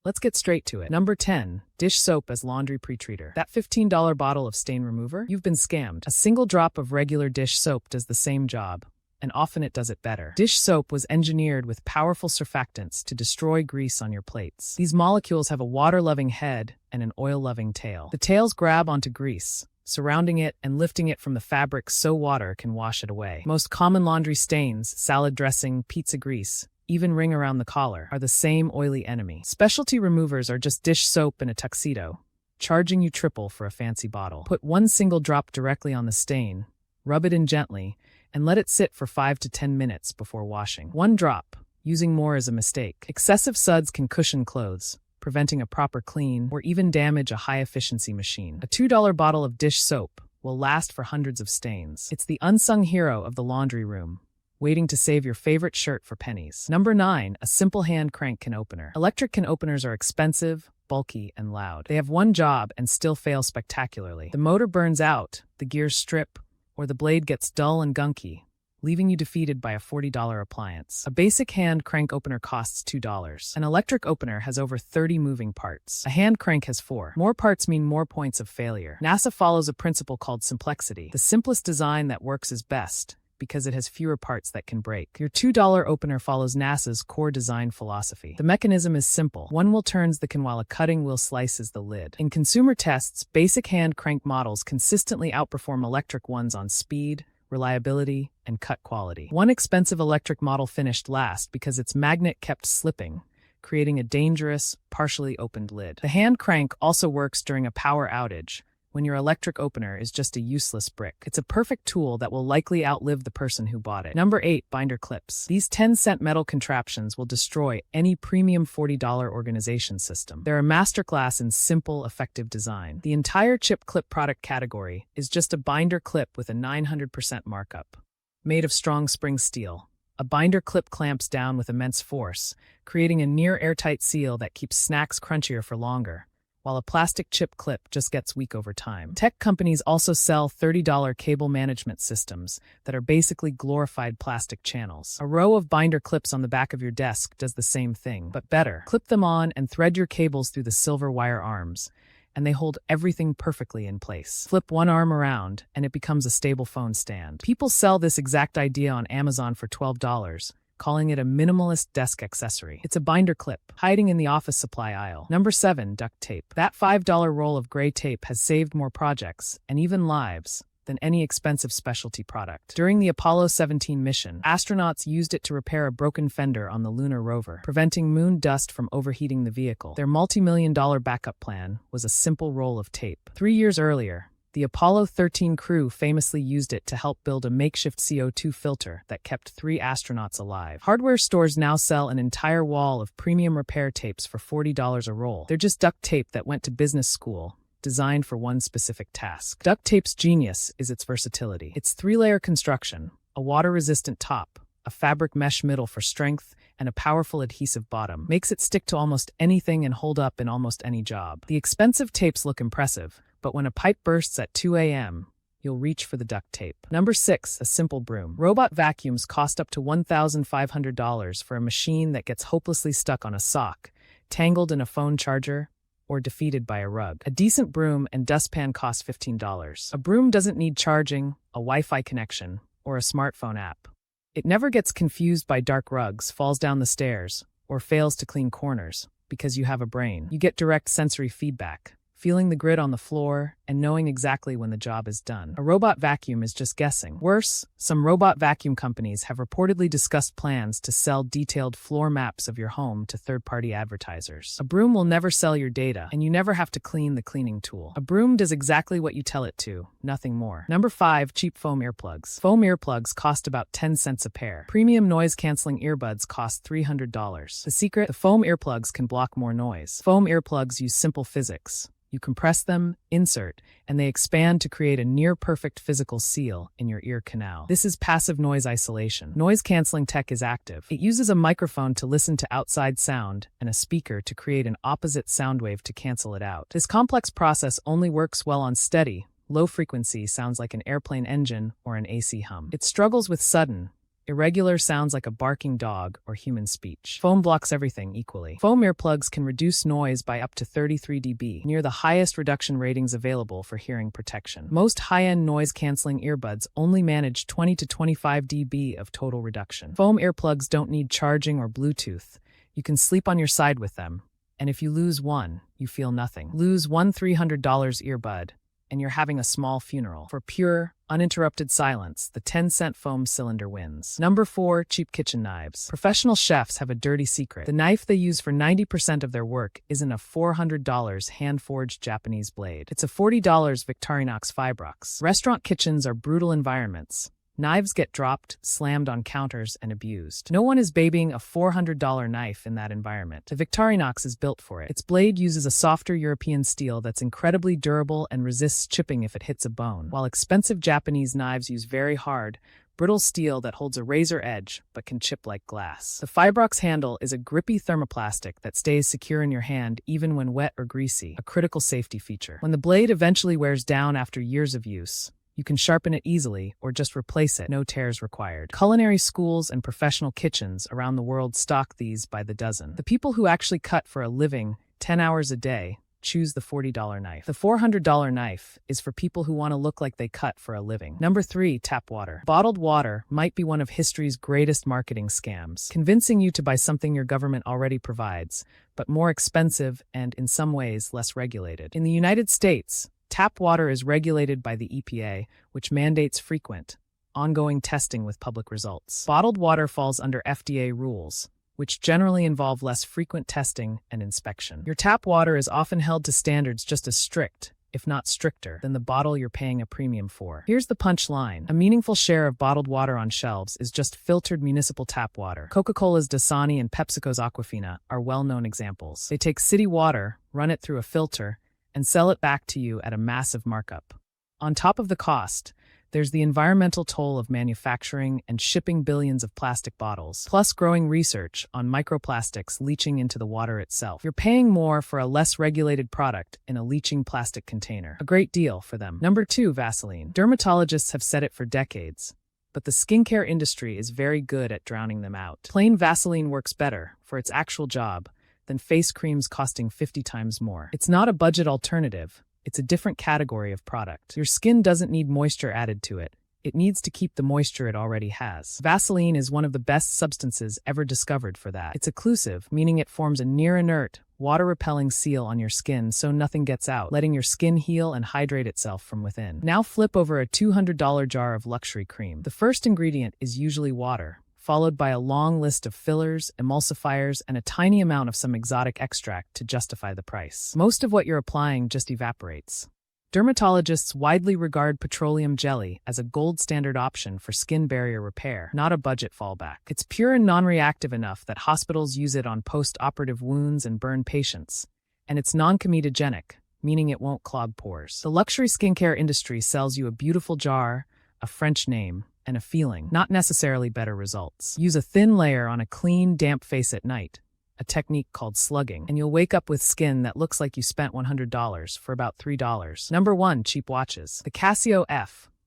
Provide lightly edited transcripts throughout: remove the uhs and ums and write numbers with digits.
Let's get straight to it. Number 10. Dish soap as laundry pre-treater. That $15 bottle of stain remover? You've been scammed. A single drop of regular dish soap does the same job, and often it does it better. Dish soap was engineered with powerful surfactants to destroy grease on your plates. These molecules have a water-loving head and an oil-loving tail. The tails grab onto grease, surrounding it and lifting it from the fabric so water can wash it away. Most common laundry stains, salad dressing, pizza grease, even ring around the collar, are the same oily enemy. Specialty removers are just dish soap in a tuxedo, charging you triple for a fancy bottle. Put one single drop directly on the stain, rub it in gently, and let it sit for 5 to 10 minutes before washing. One drop. Using more is a mistake. Excessive suds can cushion clothes, preventing a proper clean or even damage a high-efficiency machine. A $2 bottle of dish soap will last for hundreds of stains. It's the unsung hero of the laundry room, waiting to save your favorite shirt for pennies. Number 9. A simple hand crank can opener. Electric can openers are expensive, bulky, and loud. They have one job and still fail spectacularly. The motor burns out, the gears strip, or the blade gets dull and gunky, leaving you defeated by a $40 appliance. A basic hand crank opener costs $2. An electric opener has over 30 moving parts. A hand crank has 4. More parts mean more points of failure. NASA follows a principle called simplexity. The simplest design that works is best, because it has fewer parts that can break. Your $2 opener follows NASA's core design philosophy. The mechanism is simple. One wheel turns the can while a cutting wheel slices the lid. In consumer tests, basic hand crank models consistently outperform electric ones on speed, reliability, and cut quality. One expensive electric model finished last because its magnet kept slipping, creating a dangerous, partially opened lid. The hand crank also works during a power outage, when your electric opener is just a useless brick. It's a perfect tool that will likely outlive the person who bought it. Number 8. Binder clips. These 10-cent metal contraptions will destroy any premium $40 organization system. They're a masterclass in simple, effective design. The entire chip clip product category is just a binder clip with a 900% markup. Made of strong spring steel, a binder clip clamps down with immense force, creating a near-airtight seal that keeps snacks crunchier for longer, while a plastic chip clip just gets weak over time. Tech companies also sell $30 cable management systems that are basically glorified plastic channels. A row of binder clips on the back of your desk does the same thing, but better. Clip them on and thread your cables through the silver wire arms, and they hold everything perfectly in place. Flip one arm around, and it becomes a stable phone stand. People sell this exact idea on Amazon for $12, calling it a minimalist desk accessory. It's a binder clip, hiding in the office supply aisle. Number 7. Duct tape. That $5 roll of gray tape has saved more projects, and even lives, than any expensive specialty product. During the Apollo 17 mission, astronauts used it to repair a broken fender on the lunar rover, preventing moon dust from overheating the vehicle. Their multi-million-dollar backup plan was a simple roll of tape. 3 years earlier, the Apollo 13 crew famously used it to help build a makeshift CO2 filter that kept 3 astronauts alive. Hardware stores now sell an entire wall of premium repair tapes for $40 a roll. They're just duct tape that went to business school, designed for one specific task. Duct tape's genius is its versatility. Its 3-layer construction, a water-resistant top, a fabric mesh middle for strength, and a powerful adhesive bottom, makes it stick to almost anything and hold up in almost any job. The expensive tapes look impressive, but when a pipe bursts at 2 a.m., you'll reach for the duct tape. Number 6. A simple broom. Robot vacuums cost up to $1,500 for a machine that gets hopelessly stuck on a sock, tangled in a phone charger, or defeated by a rug. A decent broom and dustpan cost $15. A broom doesn't need charging, a Wi-Fi connection, or a smartphone app. It never gets confused by dark rugs, falls down the stairs, or fails to clean corners, because you have a brain. You get direct sensory feedback, feeling the grit on the floor, and knowing exactly when the job is done. A robot vacuum is just guessing. Worse, some robot vacuum companies have reportedly discussed plans to sell detailed floor maps of your home to third-party advertisers. A broom will never sell your data, and you never have to clean the cleaning tool. A broom does exactly what you tell it to, nothing more. Number 5. Cheap foam earplugs. Foam earplugs cost about 10 cents a pair. Premium noise-canceling earbuds cost $300. The secret? The foam earplugs can block more noise. Foam earplugs use simple physics. You compress them, insert, and they expand to create a near-perfect physical seal in your ear canal. This is passive noise isolation. Noise-canceling tech is active. It uses a microphone to listen to outside sound and a speaker to create an opposite sound wave to cancel it out. This complex process only works well on steady, low frequency sounds like an airplane engine or an AC hum. It struggles with sudden, Irregular sounds like a barking dog or human speech. Foam blocks everything equally. Foam earplugs can reduce noise by up to 33 dB, near the highest reduction ratings available for hearing protection. Most high-end noise-canceling earbuds only manage 20 to 25 dB of total reduction. Foam earplugs don't need charging or Bluetooth. You can sleep on your side with them, and if you lose one, you feel nothing. Lose one $300 earbud, and you're having a small funeral. For pure, uninterrupted silence, the 10-cent foam cylinder wins. Number 4, cheap kitchen knives. Professional chefs have a dirty secret. The knife they use for 90% of their work isn't a $400 hand-forged Japanese blade. It's a $40 Victorinox Fibrox. Restaurant kitchens are brutal environments. Knives get dropped, slammed on counters, and abused. No one is babying a $400 knife in that environment. The Victorinox is built for it. Its blade uses a softer European steel that's incredibly durable and resists chipping if it hits a bone, while expensive Japanese knives use very hard, brittle steel that holds a razor edge but can chip like glass. The Fibrox handle is a grippy thermoplastic that stays secure in your hand even when wet or greasy, a critical safety feature. When the blade eventually wears down after years of use, you can sharpen it easily or just replace it, no tears required. Culinary schools and professional kitchens around the world stock these by the dozen. The people who actually cut for a living 10 hours a day choose the $40 knife. The $400 knife is for people who want to look like they cut for a living. Number 3, tap water. Bottled water might be one of history's greatest marketing scams, convincing you to buy something your government already provides, but more expensive and, in some ways, less regulated. In the United States, tap water is regulated by the EPA, which mandates frequent, ongoing testing with public results. Bottled water falls under FDA rules, which generally involve less frequent testing and inspection. Your tap water is often held to standards just as strict, if not stricter, than the bottle you're paying a premium for. Here's the punchline. A meaningful share of bottled water on shelves is just filtered municipal tap water. Coca-Cola's Dasani and PepsiCo's Aquafina are well-known examples. They take city water, run it through a filter, and sell it back to you at a massive markup. On top of the cost, there's the environmental toll of manufacturing and shipping billions of plastic bottles, plus growing research on microplastics leaching into the water itself. You're paying more for a less regulated product in a leaching plastic container. A great deal for them. Number 2, Vaseline. Dermatologists have said it for decades, but the skincare industry is very good at drowning them out. Plain Vaseline works better, for its actual job, than face creams costing 50 times more. It's not a budget alternative. It's a different category of product. Your skin doesn't need moisture added to it. It needs to keep the moisture it already has. Vaseline is one of the best substances ever discovered for that. It's occlusive, meaning it forms a near-inert, water-repelling seal on your skin so nothing gets out, letting your skin heal and hydrate itself from within. Now flip over a $200 jar of luxury cream. The first ingredient is usually water, followed by a long list of fillers, emulsifiers, and a tiny amount of some exotic extract to justify the price. Most of what you're applying just evaporates. Dermatologists widely regard petroleum jelly as a gold standard option for skin barrier repair, not a budget fallback. It's pure and non-reactive enough that hospitals use it on post-operative wounds and burn patients, and it's non-comedogenic, meaning it won't clog pores. The luxury skincare industry sells you a beautiful jar, a French name, and a feeling, not necessarily better results. Use a thin layer on a clean, damp face at night, a technique called slugging, and you'll wake up with skin that looks like you spent $100 for about $3. Number 1, cheap watches. The Casio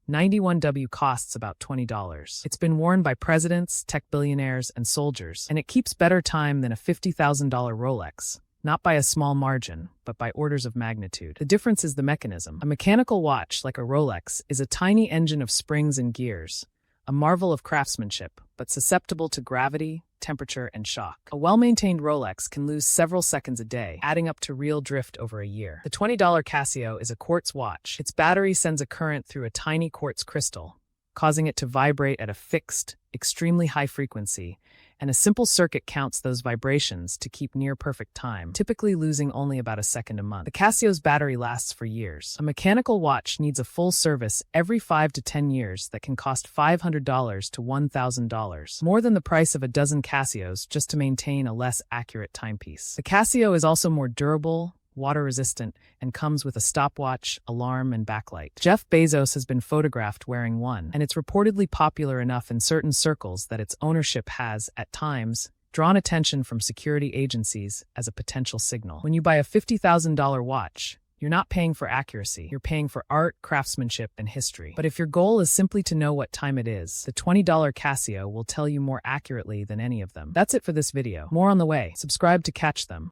F91W costs about $20. It's been worn by presidents, tech billionaires, and soldiers, and it keeps better time than a $50,000 Rolex. Not by a small margin, but by orders of magnitude. The difference is the mechanism. A mechanical watch, like a Rolex, is a tiny engine of springs and gears, a marvel of craftsmanship, but susceptible to gravity, temperature, and shock. A well-maintained Rolex can lose several seconds a day, adding up to real drift over a year. The $20 Casio is a quartz watch. Its battery sends a current through a tiny quartz crystal, causing it to vibrate at a fixed, extremely high frequency, and a simple circuit counts those vibrations to keep near-perfect time, typically losing only about a second a month. The Casio's battery lasts for years. A mechanical watch needs a full service every 5 to 10 years that can cost $500 to $1,000, more than the price of a dozen Casios just to maintain a less accurate timepiece. The Casio is also more durable, water-resistant, and comes with a stopwatch, alarm, and backlight. Jeff Bezos has been photographed wearing one, and it's reportedly popular enough in certain circles that its ownership has, at times, drawn attention from security agencies as a potential signal. When you buy a $50,000 watch, You're not paying for accuracy, you're paying for art, craftsmanship, and history. But if your goal is simply to know what time it is, the $20 Casio will tell you more accurately than any of them. That's it for this video. More on the way. Subscribe to catch them.